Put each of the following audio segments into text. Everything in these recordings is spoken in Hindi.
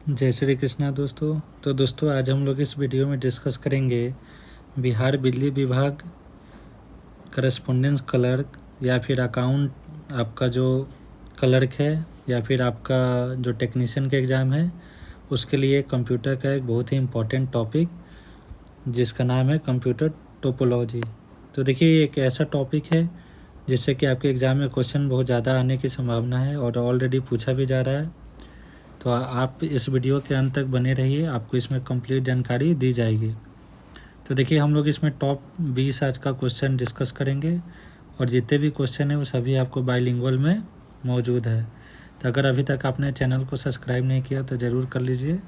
जय श्री कृष्णा दोस्तों। तो दोस्तों आज हम लोग इस वीडियो में डिस्कस करेंगे बिहार बिजली विभाग करस्पोंडेंस क्लर्क या फिर अकाउंट आपका जो क्लर्क है या फिर आपका जो टेक्नीशियन का एग्ज़ाम है उसके लिए कंप्यूटर का एक बहुत ही इम्पोर्टेंट टॉपिक जिसका नाम है कंप्यूटर टोपोलॉजी। तो देखिए एक ऐसा टॉपिक है जिससे कि आपके एग्ज़ाम में क्वेश्चन बहुत ज़्यादा आने की संभावना है और ऑलरेडी पूछा भी जा रहा है। तो आप इस वीडियो के अंत तक बने रहिए, आपको इसमें कंप्लीट जानकारी दी जाएगी। तो देखिए हम लोग इसमें टॉप 20 आज का क्वेश्चन डिस्कस करेंगे और जितने भी क्वेश्चन हैं वो सभी आपको बाइलिंगुअल में मौजूद है। तो अगर अभी तक आपने चैनल को सब्सक्राइब नहीं किया तो ज़रूर कर लीजिए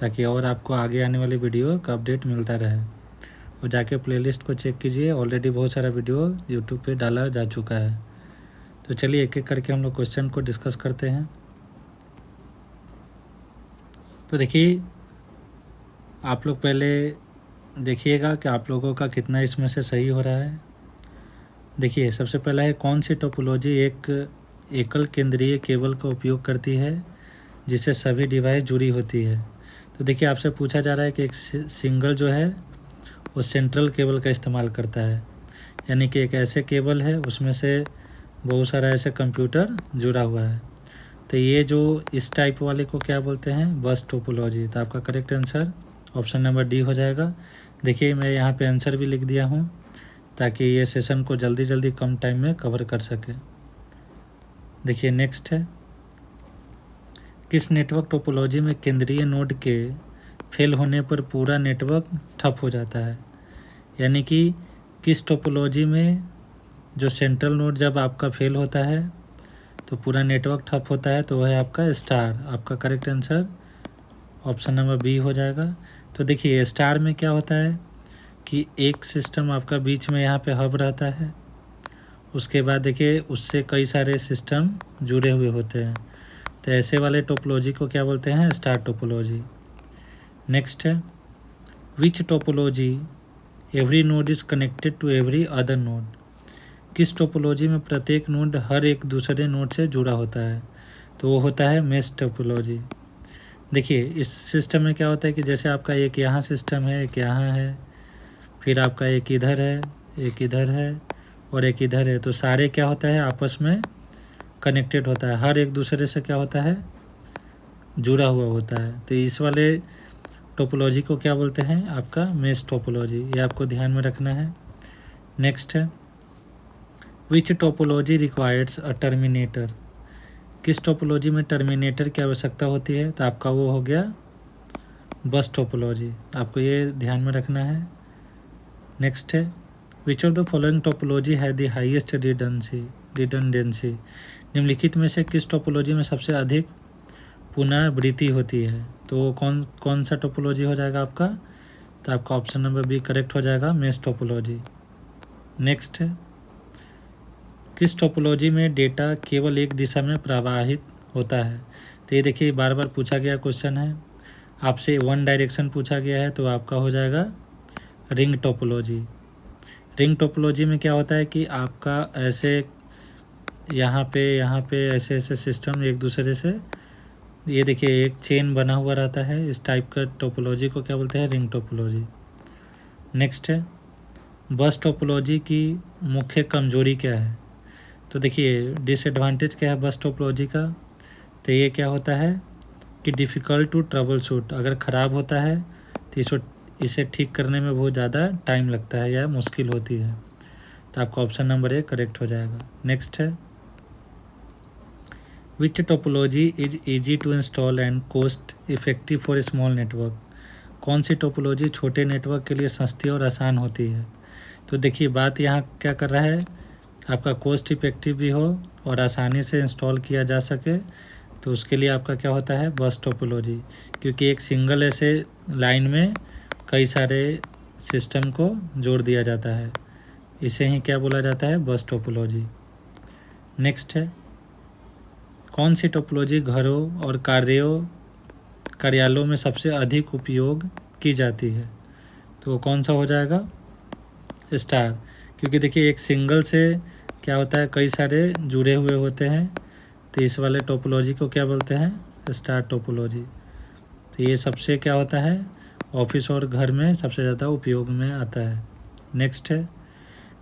ताकि और आपको आगे आने वाली वीडियो का अपडेट मिलता रहे। और जाके प्लेलिस्ट को चेक कीजिए, ऑलरेडी बहुत सारा वीडियो यूट्यूब पे डाला जा चुका है। तो चलिए एक एक करके हम लोग क्वेश्चन को डिस्कस करते हैं। तो देखिए आप लोग पहले देखिएगा कि आप लोगों का कितना इसमें से सही हो रहा है। देखिए सबसे पहला है कौन सी टोपोलॉजी एक एकल केंद्रीय केबल का उपयोग करती है जिससे सभी डिवाइस जुड़ी होती है। तो देखिए आपसे पूछा जा रहा है कि एक सिंगल जो है वो सेंट्रल केबल का इस्तेमाल करता है, यानी कि एक ऐसे केबल है उसमें से बहुत सारा ऐसे कंप्यूटर जुड़ा हुआ है। तो ये जो इस टाइप वाले को क्या बोलते हैं, बस टोपोलॉजी। तो आपका correct answer option number D हो जाएगा। देखिए मैं यहाँ पे आंसर भी लिख दिया हूँ ताकि ये सेशन को जल्दी जल्दी कम टाइम में कवर कर सके। देखिए नेक्स्ट है किस नेटवर्क टोपोलॉजी में केंद्रीय नोड के फेल होने पर पूरा नेटवर्क ठप हो जाता है। यानी कि किस टोपोलॉजी में जो सेंट्रल नोड जब आपका फेल होता है तो पूरा नेटवर्क ठप होता है, तो वह है आपका स्टार। आपका correct answer option number B हो जाएगा। तो देखिए स्टार में क्या होता है कि एक सिस्टम आपका बीच में यहाँ पे हब रहता है, उसके बाद देखिए उससे कई सारे सिस्टम जुड़े हुए होते हैं। तो ऐसे वाले टोपोलॉजी को क्या बोलते हैं, स्टार टोपोलॉजी। नेक्स्ट है which topology every node is connected to every other node. किस टोपोलॉजी में प्रत्येक नोड हर एक दूसरे नोड से जुड़ा होता है, तो वो होता है मेश टोपोलॉजी। देखिए इस सिस्टम में क्या होता है कि जैसे आपका एक यहाँ सिस्टम है, एक यहाँ है, फिर आपका एक इधर है, एक इधर है और एक इधर है। तो सारे क्या होता है आपस में कनेक्टेड होता है, हर एक दूसरे से क्या होता है जुड़ा हुआ होता है। तो इस वाले टोपोलॉजी को क्या बोलते हैं, आपका मेश टोपोलॉजी। ये आपको ध्यान में रखना है। नेक्स्ट है which topology requires a terminator. किस टोपोलॉजी में टर्मिनेटर की आवश्यकता होती है, तो आपका वो हो गया बस टोपोलॉजी। आपको ये ध्यान में रखना है। नेक्स्ट है which of the following topology है द हाईएस्ट रिडंडेंसी। निम्नलिखित में से किस टोपोलॉजी में सबसे अधिक पुनरावृत्ति होती है, तो वो कौन सा टोपोलॉजी हो जाएगा आपका, तो आपका ऑप्शन नंबर बी करेक्ट हो जाएगा, मेश टोपोलॉजी। नेक्स्ट है किस टोपोलॉजी में डेटा केवल एक दिशा में प्रवाहित होता है। तो ये देखिए बार बार पूछा गया क्वेश्चन है, आपसे वन डायरेक्शन पूछा गया है, तो आपका हो जाएगा रिंग टोपोलॉजी। रिंग टोपोलॉजी में क्या होता है कि आपका ऐसे यहाँ पे ऐसे ऐसे सिस्टम एक दूसरे से, ये देखिए एक चेन बना हुआ रहता है, इस टाइप का टोपोलॉजी को क्या बोलते हैं, रिंग टोपोलॉजी। नेक्स्ट है बस टोपोलॉजी की मुख्य कमजोरी क्या है। तो देखिए डिसएडवांटेज क्या है बस टोपोलॉजी का, तो ये क्या होता है कि डिफ़िकल्ट टू ट्रबल शूट। अगर ख़राब होता है तो इसे ठीक करने में बहुत ज़्यादा टाइम लगता है या मुश्किल होती है। तो आपका ऑप्शन नंबर ए करेक्ट हो जाएगा। नेक्स्ट है which topology is easy to install and cost effective for small network. कौन सी टोपोलॉजी छोटे नेटवर्क के लिए सस्ती और आसान होती है। तो देखिए बात यहाँ क्या कर रहा है, आपका कॉस्ट इफेक्टिव भी हो और आसानी से इंस्टॉल किया जा सके, तो उसके लिए आपका क्या होता है बस टोपोलॉजी। क्योंकि एक सिंगल ऐसे लाइन में कई सारे सिस्टम को जोड़ दिया जाता है, इसे ही क्या बोला जाता है, बस टोपोलॉजी। नेक्स्ट है कौन सी टोपोलॉजी घरों और कार्यालयों में सबसे अधिक उपयोग की जाती है, तो वो कौन सा हो जाएगा, स्टार। क्योंकि देखिए एक सिंगल से क्या होता है कई सारे जुड़े हुए होते हैं, तो इस वाले टोपोलॉजी को क्या बोलते हैं, स्टार टोपोलॉजी। तो ये सबसे क्या होता है, ऑफिस और घर में सबसे ज़्यादा उपयोग में आता है। नेक्स्ट है,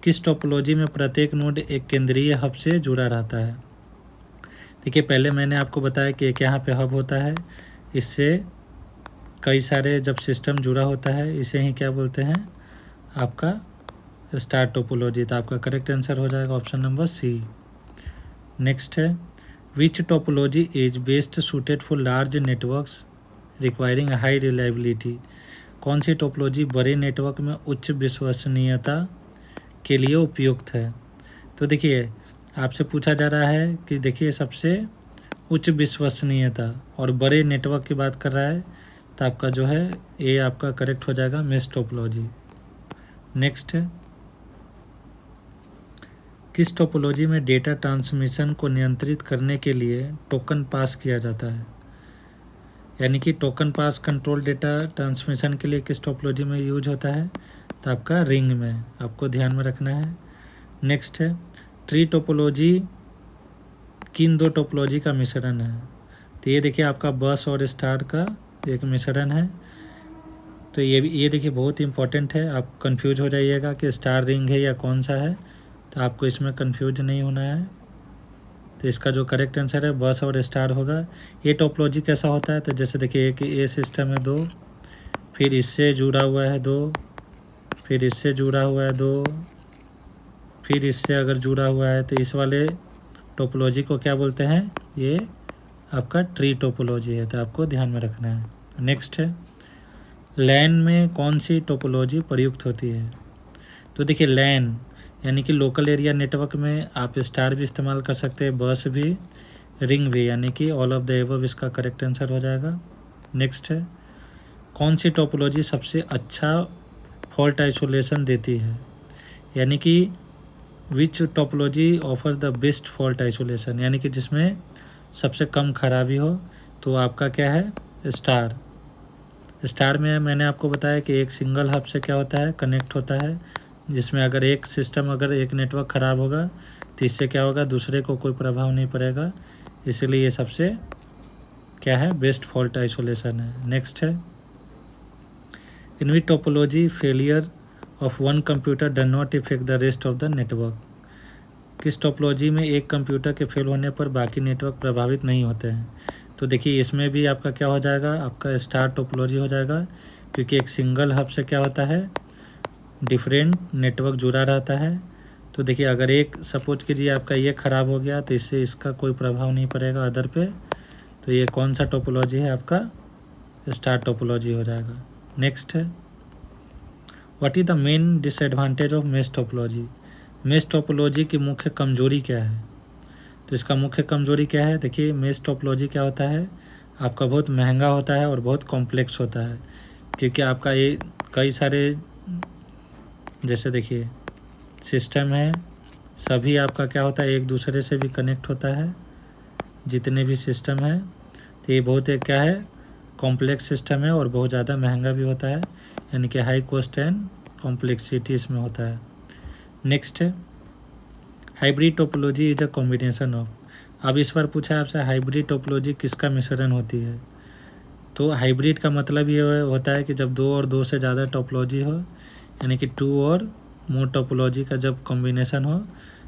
किस टोपोलॉजी में प्रत्येक नोड एक केंद्रीय हब से जुड़ा रहता है। देखिए पहले मैंने आपको बताया कि एक यहाँ पे हब होता है, इससे कई सारे जब सिस्टम जुड़ा होता है इसे ही क्या बोलते हैं, आपका स्टार टोपोलॉजी। तो आपका करेक्ट आंसर हो जाएगा ऑप्शन नंबर सी। नेक्स्ट है, which topology is best suited for large networks requiring high reliability. कौन सी टोपोलॉजी बड़े नेटवर्क में उच्च विश्वसनीयता के लिए उपयुक्त है। तो देखिए आपसे पूछा जा रहा है कि देखिए सबसे उच्च विश्वसनीयता और बड़े नेटवर्क की बात कर रहा है, तो आपका जो है ये आपका करेक्ट हो जाएगा मेश टोपोलॉजी। नेक्स्ट है, किस टोपोलॉजी में डेटा ट्रांसमिशन को नियंत्रित करने के लिए टोकन पास किया जाता है। यानी कि टोकन पास कंट्रोल डेटा ट्रांसमिशन के लिए किस टोपोलॉजी में यूज होता है, तो आपका रिंग में, आपको ध्यान में रखना है। नेक्स्ट है, ट्री टोपोलॉजी किन दो टोपोलॉजी का मिश्रण है। तो ये देखिए आपका बस और स्टार का एक मिश्रण है। तो ये देखिए बहुत इंपॉर्टेंट है, आप कंफ्यूज हो जाइएगा कि स्टार रिंग है या कौन सा है, तो आपको इसमें कंफ्यूज नहीं होना है। तो इसका जो करेक्ट आंसर है बस और स्टार होगा। ये टोपोलॉजी कैसा होता है, तो जैसे देखिए एक ये सिस्टम है 2, फिर इससे जुड़ा हुआ है 2, फिर इससे जुड़ा हुआ है 2, फिर इससे अगर जुड़ा हुआ है तो इस वाले टोपोलॉजी को क्या बोलते हैं, ये आपका ट्री टोपोलॉजी है। तो आपको ध्यान में रखना है। नेक्स्ट है, लैन में कौन सी टोपोलॉजी प्रयुक्त होती है। तो देखिए लैन यानी कि लोकल एरिया नेटवर्क में आप स्टार भी इस्तेमाल कर सकते हैं, बस भी, रिंग भी, यानी कि ऑल ऑफ द एबव इसका करेक्ट आंसर हो जाएगा। नेक्स्ट है, कौन सी टोपोलॉजी सबसे अच्छा फॉल्ट आइसोलेशन देती है। यानी कि which topology offers the best fault isolation, यानी कि जिसमें सबसे कम खराबी हो, तो आपका क्या है, स्टार। स्टार में मैंने आपको बताया कि एक सिंगल हब से क्या होता है, कनेक्ट होता है, जिसमें अगर एक सिस्टम, अगर एक नेटवर्क ख़राब होगा तो इससे क्या होगा, दूसरे को कोई प्रभाव नहीं पड़ेगा, इसलिए ये सबसे क्या है, बेस्ट फॉल्ट आइसोलेशन है। नेक्स्ट है, in which topology failure of one computer does not affect the rest of the network. किस टोपोलॉजी में एक कंप्यूटर के फेल होने पर बाकी नेटवर्क प्रभावित नहीं होते हैं। तो देखिए इसमें भी आपका क्या हो जाएगा, आपका स्टार टोपोलॉजी हो जाएगा, क्योंकि एक सिंगल हब से क्या होता है, डिफरेंट नेटवर्क जुड़ा रहता है। तो देखिए अगर एक सपोज कीजिए आपका ये ख़राब हो गया तो इससे इसका कोई प्रभाव नहीं पड़ेगा अदर पे, तो ये कौन सा टोपोलॉजी है, आपका स्टार टोपोलॉजी हो जाएगा। नेक्स्ट है, what is the main disadvantage of mesh topology. Mesh topology की मुख्य कमजोरी क्या है। तो इसका मुख्य कमजोरी क्या है, देखिए मेश टोपोलॉजी क्या होता है, आपका बहुत महंगा होता है और बहुत कॉम्प्लेक्स होता है, क्योंकि आपका ये कई सारे, जैसे देखिए सिस्टम है, सभी आपका क्या होता है, एक दूसरे से भी कनेक्ट होता है, जितने भी सिस्टम है, तो ये बहुत एक क्या है, कॉम्प्लेक्स सिस्टम है और बहुत ज़्यादा महंगा भी होता है, यानी कि हाई कॉस्ट एंड कॉम्प्लेक्सिटी इसमें होता है। नेक्स्ट है, hybrid topology is a combination of. अब इस बार पूछा है आपसे हाइब्रिड टोपोलॉजी किसका मिश्रण होती है। तो हाइब्रिड का मतलब ये होता है कि जब 2 और 2 से ज़्यादा टोपोलॉजी हो, यानी कि 2 और मोर टोपोलॉजी का जब कॉम्बिनेशन हो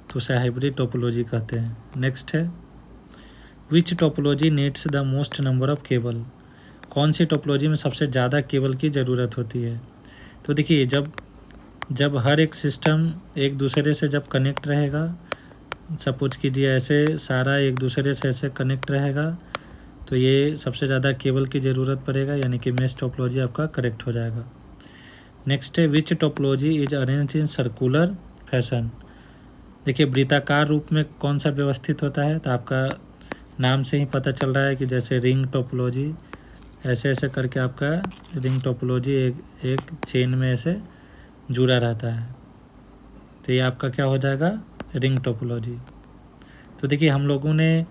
तो उसे हाइब्रिड टोपोलॉजी कहते हैं। नेक्स्ट है, which topology needs the most number of cable. कौन सी टोपोलॉजी में सबसे ज़्यादा केबल की ज़रूरत होती है। तो देखिए जब हर एक सिस्टम एक दूसरे से जब कनेक्ट रहेगा, सपोज कीजिए ऐसे सारा एक दूसरे से ऐसे कनेक्ट रहेगा, तो ये सबसे ज़्यादा केबल की ज़रूरत पड़ेगा, यानी कि मेश टोपोलॉजी आपका करेक्ट हो जाएगा। नेक्स्ट है, which topology is arrange in circular fashion. देखिए वृत्ताकार रूप में कौन सा व्यवस्थित होता है, तो आपका नाम से ही पता चल रहा है कि जैसे रिंग टोपोलॉजी, ऐसे ऐसे करके आपका रिंग टोपोलॉजी एक चेन में ऐसे जुड़ा रहता है, तो ये आपका क्या हो जाएगा, रिंग टोपोलॉजी। तो देखिए हम लोगों ने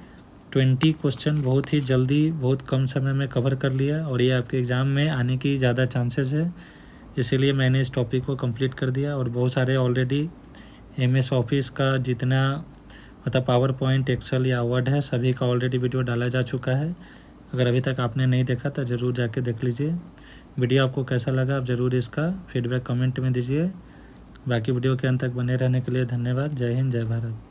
20 क्वेश्चन बहुत ही जल्दी, बहुत कम समय में कवर कर लिया, और ये आपके एग्ज़ाम में आने की ज़्यादा चांसेस है, इसीलिए मैंने इस टॉपिक को कंप्लीट कर दिया। और बहुत सारे ऑलरेडी MS ऑफिस का जितना मतलब पावर पॉइंट, एक्सेल या वर्ड है, सभी का ऑलरेडी वीडियो डाला जा चुका है, अगर अभी तक आपने नहीं देखा तो ज़रूर जाके देख लीजिए। वीडियो आपको कैसा लगा आप ज़रूर इसका फीडबैक कमेंट में दीजिए। बाकी वीडियो के अंत तक बने रहने के लिए धन्यवाद। जय हिंद, जय भारत।